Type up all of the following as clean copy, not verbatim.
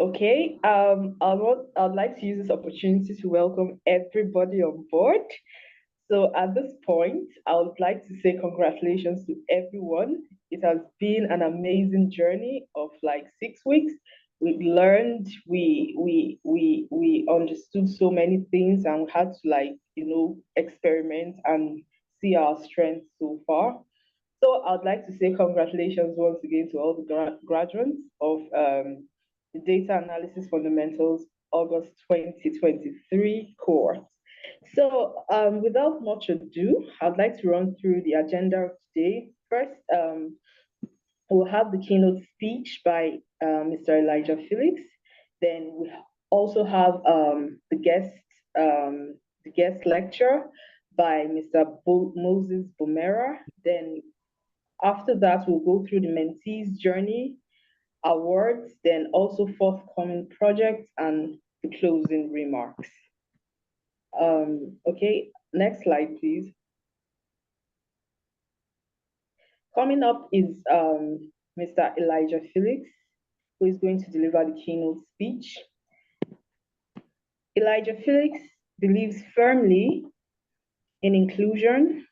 Okay, I'd like to use this opportunity to welcome everybody on board. So at this point, I would like to say congratulations to everyone. It has been an amazing journey of like 6 weeks. We learned, we understood so many things, and we had to experiment and see our strengths so far. So I'd like to say congratulations once again to all the graduates of the Data Analysis Fundamentals August 2023 cohort. So without much ado, I'd like to run through the agenda of today. First, we'll have the keynote speech by Mr. Elijah Felix. Then we also have the guest lecture by Mr. Moses Bomera. Then after that, we'll go through the mentee's journey, awards, then also forthcoming projects and the closing remarks. Okay, next slide, please. Coming up is Mr. Elijah Felix, who is going to deliver the keynote speech. Elijah Felix believes firmly in inclusion.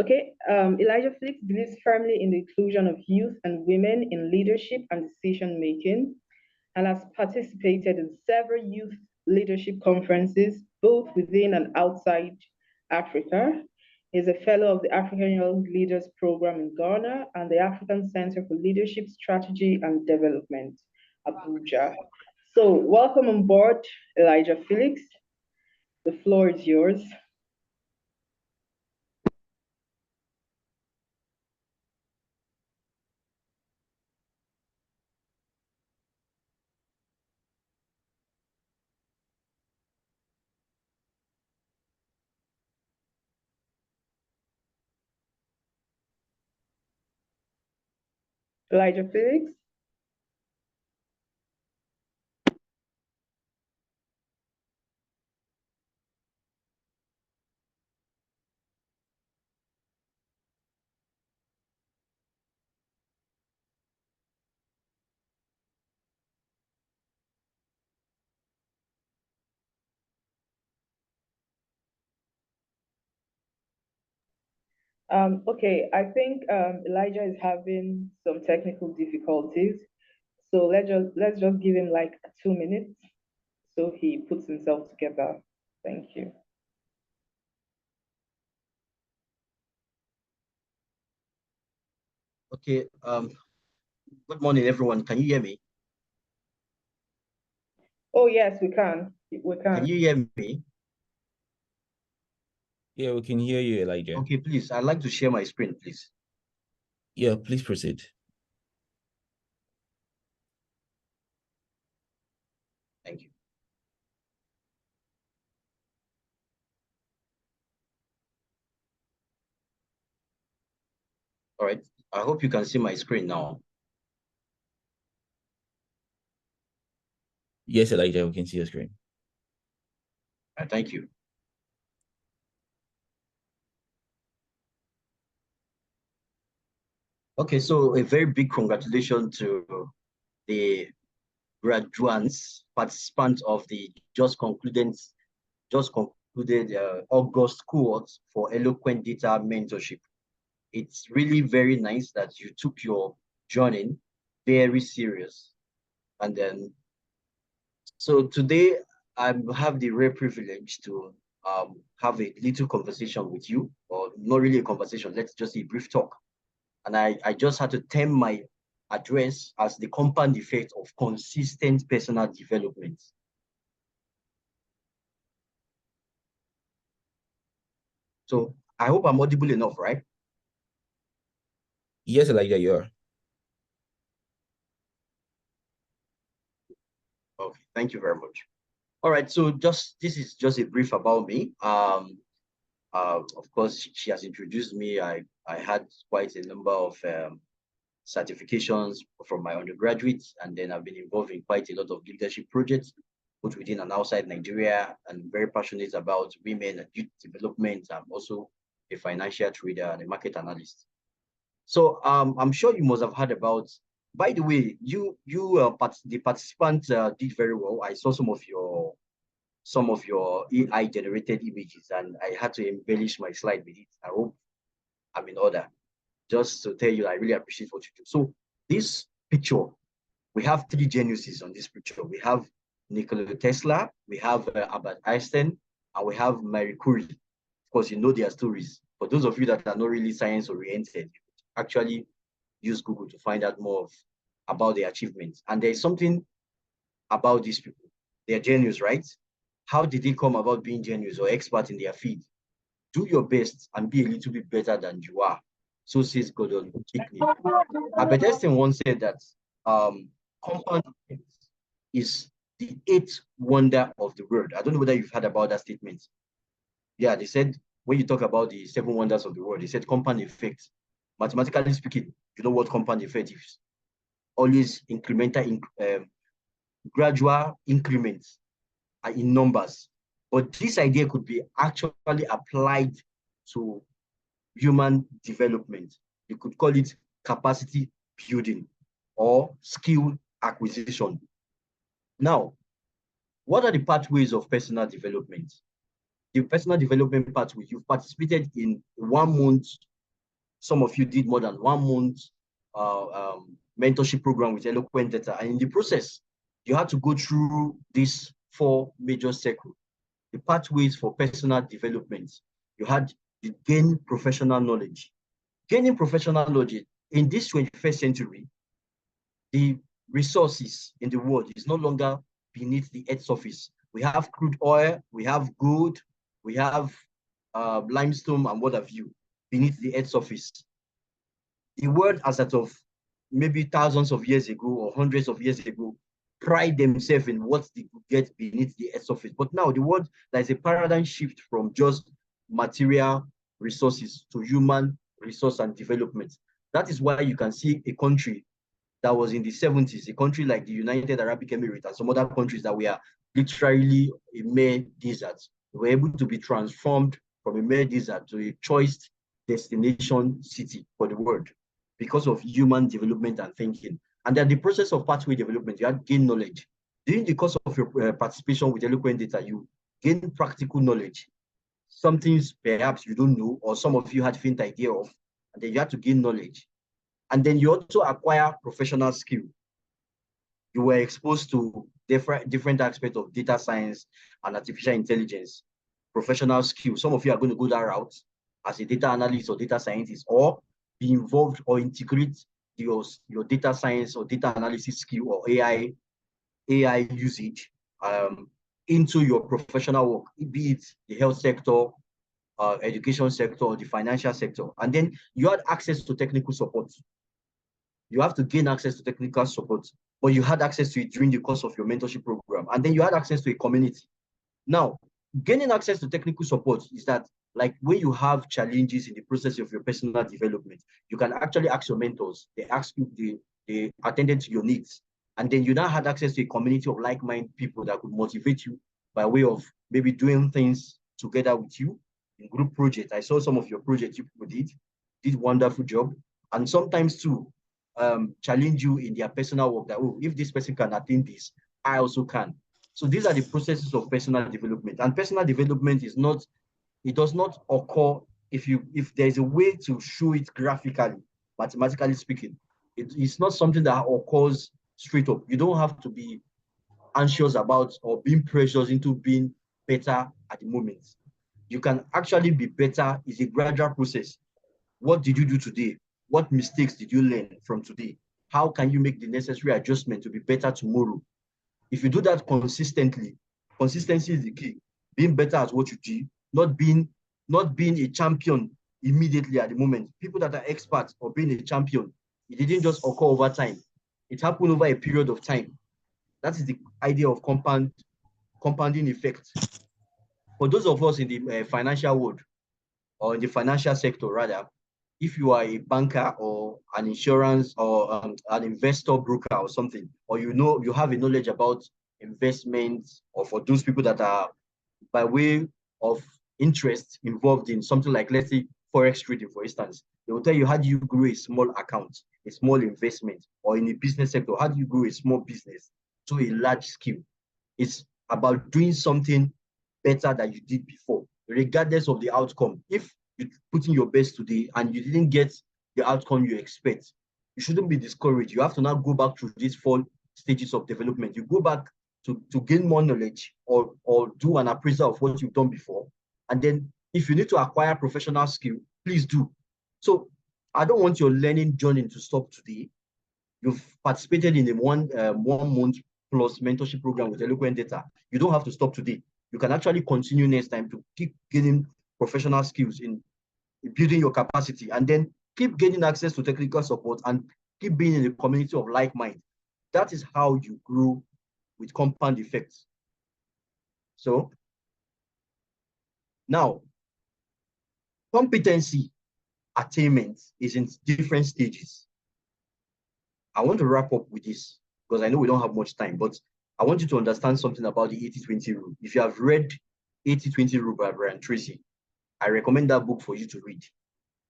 Okay, Elijah Felix believes firmly in the inclusion of youth and women in leadership and decision making, and has participated in several youth leadership conferences, both within and outside Africa. He's a fellow of the African Young Leaders Program in Ghana and the African Center for Leadership Strategy and Development, Abuja. So welcome on board, Elijah Felix. The floor is yours. Elijah Felix. Okay, I think Elijah is having some technical difficulties. So let's just give him like 2 minutes so he puts himself together. Thank you. Okay, good morning, everyone. Can you hear me? Oh, yes, we can. We can. Can you hear me? Yeah, we can hear you, Elijah. Okay, please, I'd like to share my screen, please. Yeah, please proceed. Thank you. All right, I hope you can see my screen now. Yes, Elijah, we can see your screen. Thank you. Okay, so a very big congratulations to the graduates, participants of the just concluded August cohort for Eloquent Data Mentorship. It's really very nice that you took your journey very serious. And then, so today I have the rare privilege to have a little conversation with you, or not really a conversation, let's just say a brief talk. And I just had to term my address as the compound effect of consistent personal development. So I hope I'm audible enough, right? Yes, Elijah, you are. Okay, thank you very much. All right, so this is just a brief about me. Of course, she has introduced me. I had quite a number of certifications from my undergraduate, and then I've been involved in quite a lot of leadership projects, both within and outside Nigeria, and very passionate about women and youth development. I'm also a financial trader and a market analyst. So I'm sure you must have heard about By the way, the participants did very well. I saw some of your AI generated images, and I had to embellish my slide with it. I hope I'm in order. Just to tell you, I really appreciate what you do. So this picture, we have three geniuses on this picture. We have Nikola Tesla, we have Albert Einstein, and we have Marie Curie. Of course, you know their stories. For those of you that are not really science oriented, you could actually use Google to find out more about their achievements. And there's something about these people. They're genius, right? How did they come about being genius or expert in their field? Do your best and be a little bit better than you are. So says Gordon Hickney. Albert Einstein once said that compound effect is the eighth wonder of the world. I don't know whether you've heard about that statement. Yeah, they said when you talk about the seven wonders of the world, they said compound effect. Mathematically speaking, you know what compound effect is? Always incremental, gradual increments in numbers. But this idea could be actually applied to human development. You could call it capacity building or skill acquisition. Now, what are the pathways of personal development? The personal development pathway, you've participated in 1 month. Some of you did more than 1 month mentorship program with Eloquent Data. And in the process, you had to go through these four major circles. The pathways for personal development. You had the gain professional knowledge. Gaining professional knowledge in this 21st century, the resources in the world is no longer beneath the earth's surface. We have crude oil, we have gold, we have limestone and what have you beneath the earth's surface. The world as that of maybe thousands of years ago or hundreds of years ago pride themselves in what they could get beneath the earth's surface. But now the world, there's a paradigm shift from just material resources to human resource and development. That is why you can see a country that was in the 70s, a country like the United Arab Emirates and some other countries that were literally a mere desert, were able to be transformed from a mere desert to a choice destination city for the world because of human development and thinking. And then the process of pathway development, you had gain knowledge. During the course of your participation with Eloquent Data, you gain practical knowledge. Some things perhaps you don't know, or some of you had faint idea of, and then you had to gain knowledge. And then you also acquire professional skill. You were exposed to different aspects of data science and artificial intelligence, professional skill. Some of you are going to go that route as a data analyst or data scientist, or be involved or integrate your data science or data analysis skill or AI usage into your professional work, be it the health sector, education sector, or the financial sector. And then you had access to technical support. You have to gain access to technical support, but you had access to it during the course of your mentorship program. And then you had access to a community. Now, gaining access to technical support is that, like, when you have challenges in the process of your personal development, you can actually ask your mentors. They ask you, they attended to your needs. And then you now had access to a community of like-minded people that could motivate you by way of maybe doing things together with you in group projects. I saw some of your projects you people did wonderful job. And sometimes too, challenge you in their personal work that, oh, if this person can attain this, I also can. So these are the processes of personal development. And personal development is not, it does not occur if there's a way to show it graphically, mathematically speaking. It's not something that occurs straight up. You don't have to be anxious about or being pressured into being better at the moment. You can actually be better. It's a gradual process. What did you do today? What mistakes did you learn from today? How can you make the necessary adjustment to be better tomorrow? If you do that consistently, consistency is the key. Being better at what you do, not being a champion immediately at the moment. People that are experts or being a champion, it didn't just occur over time. It happened over a period of time. That is the idea of compounding effect. For those of us in the financial world, or in the financial sector rather, if you are a banker or an insurance or an investor broker or something, or you have a knowledge about investments, or for those people that are by way of interest involved in something like, let's say, forex trading, for instance. They will tell you, how do you grow a small account, a small investment, or in a business sector, how do you grow a small business to a large scale? It's about doing something better than you did before, regardless of the outcome. If you put in your best today and you didn't get the outcome you expect, you shouldn't be discouraged. You have to now go back to these 4 stages of development. You go back to gain more knowledge, or do an appraisal of what you've done before. And then if you need to acquire professional skill, please do. So I don't want your learning journey to stop today. You've participated in a 1 month plus mentorship program with Eloquent Data. You don't have to stop today. You can actually continue next time to keep gaining professional skills in building your capacity, and then keep gaining access to technical support and keep being in a community of like mind. That is how you grow with compound effects. So now, competency attainment is in different stages. I want to wrap up with this because I know we don't have much time, but I want you to understand something about the 80-20 rule. If you have read 80-20 rule by Brian Tracy, I recommend that book for you to read.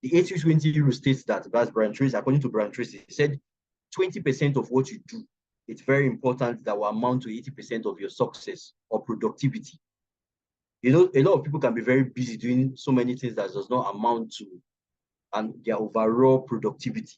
The 80-20 rule states that, as Brian Tracy, according to Brian Tracy, he said 20% of what you do, it's very important, that will amount to 80% of your success or productivity. You know, a lot of people can be very busy doing so many things that does not amount to and their overall productivity.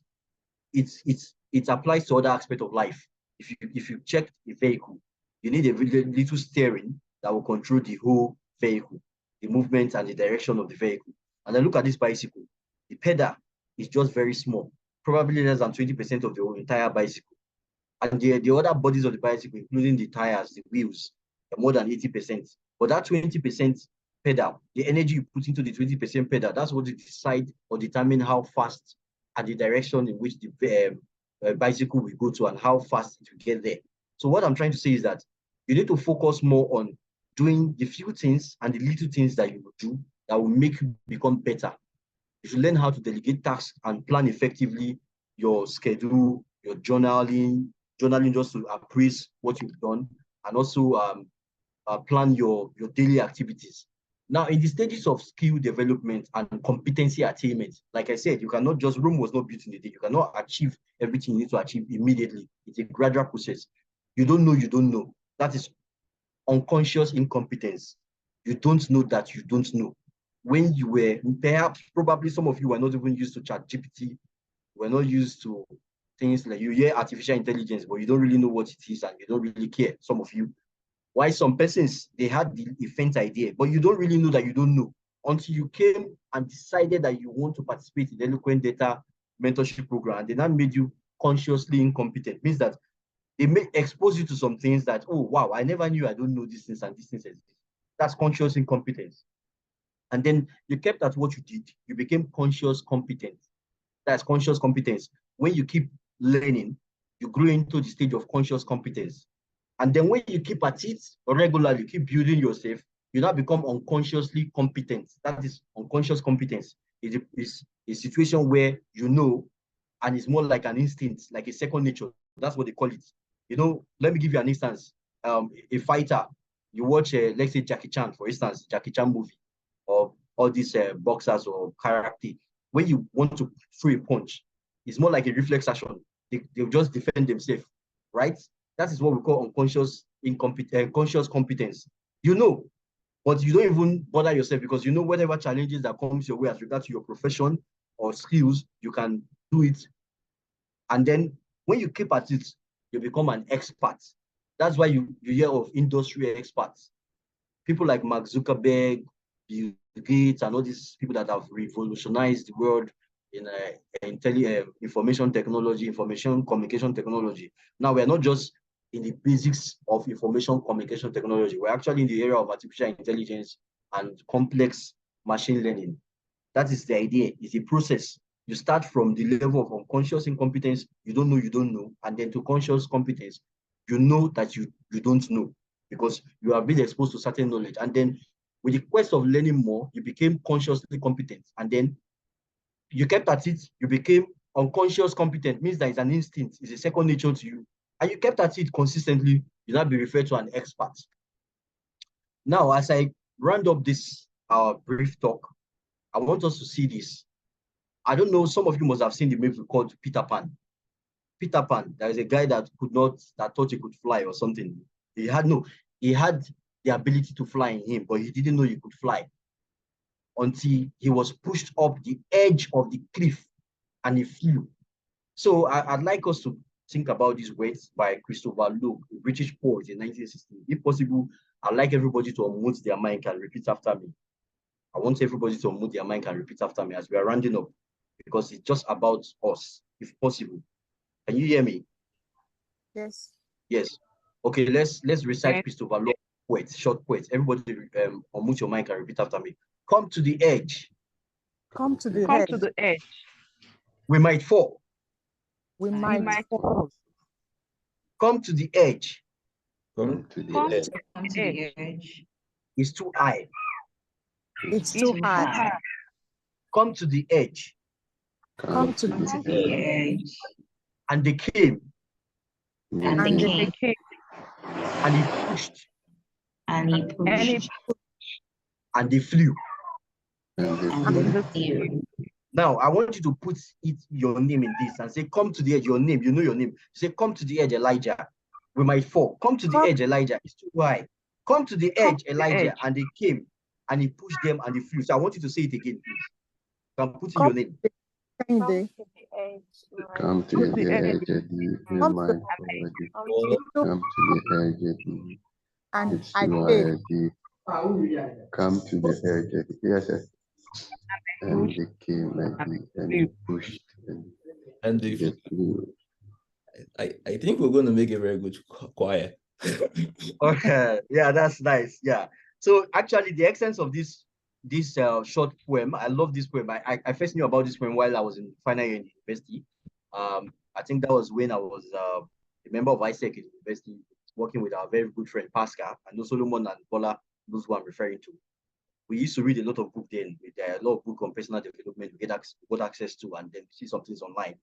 It applies to other aspects of life. If you check a vehicle, you need a little steering that will control the whole vehicle, the movement and the direction of the vehicle. And then look at this bicycle. The pedal is just very small, probably less than 20% of the entire bicycle. And the other bodies of the bicycle, including the tires, the wheels, are more than 80%. But that 20% pedal, the energy you put into the 20% pedal, that's what you decide or determine how fast and the direction in which the bicycle will go to and how fast it will get there. So what I'm trying to say is that you need to focus more on doing the few things and the little things that you will do that will make you become better. You should learn how to delegate tasks and plan effectively your schedule, your journaling just to appraise what you've done, and also plan your daily activities. Now, in the stages of skill development and competency attainment, like I said, you cannot just, Rome was not built in a day. You cannot achieve everything you need to achieve immediately. It's a gradual process. You don't know, you don't know. That is unconscious incompetence. You don't know that you don't know. When you were, perhaps, probably some of you were not even used to ChatGPT, were not used to things like, you hear artificial intelligence, but you don't really know what it is and you don't really care, some of you. Why some persons, they had the faint idea, but you don't really know that you don't know until you came and decided that you want to participate in the Eloquent Data mentorship program, and they now made you consciously incompetent. It means that they may expose you to some things that, oh, wow, I never knew, I don't know these things and these things exist. That's conscious incompetence. And then you kept at what you did. You became conscious competent. That's conscious competence. When you keep learning, you grow into the stage of conscious competence. And then when you keep at it regularly, keep building yourself, you now become unconsciously competent. That is unconscious competence. It's a situation where you know, and it's more like an instinct, like a second nature. That's what they call it. You know, let me give you an instance. A fighter, you watch, let's say Jackie Chan, for instance, Jackie Chan movie, or all these boxers or karate. When you want to throw a punch, it's more like a reflex action. They'll just defend themselves, right? That is what we call unconscious conscious competence. You know, but you don't even bother yourself because you know whatever challenges that comes your way as regards to your profession or skills, you can do it. And then when you keep at it, you become an expert. That's why you hear of industry experts. People like Mark Zuckerberg, Bill Gates, and all these people that have revolutionized the world in information technology, information communication technology. Now, we're not just in the basics of information communication technology. We're actually in the area of artificial intelligence and complex machine learning. That is the idea. It's a process. You start from the level of unconscious incompetence, you don't know, and then to conscious competence, you know that you don't know because you have been exposed to certain knowledge. And then with the quest of learning more, you became consciously competent. And then you kept at it, you became unconscious competent, means that it's an instinct, it's a second nature to you. And you kept at it consistently, you now be referred to an expert. Now, as I round up this brief talk, I want us to see this. I don't know, some of you must have seen the movie called Peter Pan. Peter Pan, there is a guy that thought he could fly or something. He had the ability to fly in him, but he didn't know he could fly until he was pushed up the edge of the cliff and he flew. So I'd like us to think about these words by Christopher Luke, a British poet in 1960. If possible, I'd like everybody to unmute their mic and repeat after me. I want everybody to unmute their mic and repeat after me as we are rounding up, because it's just about us, if possible. Can you hear me? Yes. Yes. Okay, let's recite Christopher Luke poets, short poets. Everybody unmute your mic and repeat after me. Come to the edge. Come to the Come edge. to the edge. We might fall. We might fall. Come to the edge. Come to the Come edge. to the edge. It's too high. It's too high. Come to the edge. Come to the edge. And they came. And And they they came. And he pushed. and he pushed And they flew. and they flew. Now, I want you to put your name in this and say, come to the edge, your name, you know your name. Say, come to the edge, Elijah. We might fall. Come to the edge, Elijah. It's too high. Come to the edge, Elijah. And they came and he pushed them and they flew. So I want you to say it again, please. You can put in your name. Come to the edge, Eddie. You might fall, Eddie. Come to the edge, Eddie. and It's I too did. high, Eddie. Come to the edge, Eddie. Yes, yes. And they came, Eddie, and they pushed, and they flew. I think we're going to make a very good choir. Okay, yeah, that's nice. Yeah. So actually, the essence of this short poem, I love this poem. I first knew about this poem while I was in final year in university. I think that was when I was a member of ISEC in university, working with our very good friend Pascal. I know Solomon and Bola knows who I'm referring to. We used to read a lot of books then. There are a lot of books on personal development we got access to, and then see some things online.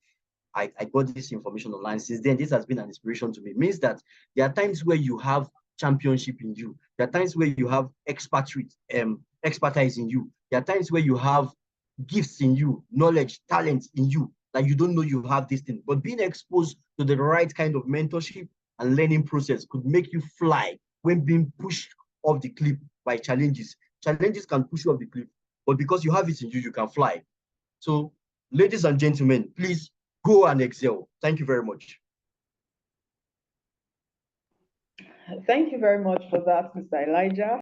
I got this information online. Since then, this has been an inspiration to me. It means that there are times where you have championship in you. There are times where you have expertise in you. There are times where you have gifts in you, knowledge, talents in you, that you don't know you have this thing. But being exposed to the right kind of mentorship and learning process could make you fly when being pushed off the cliff by challenges. Challenges can push you off the cliff, but because you have it in you, you can fly. So, ladies and gentlemen, please go and excel. Thank you very much. Thank you very much for that, Mr. Elijah.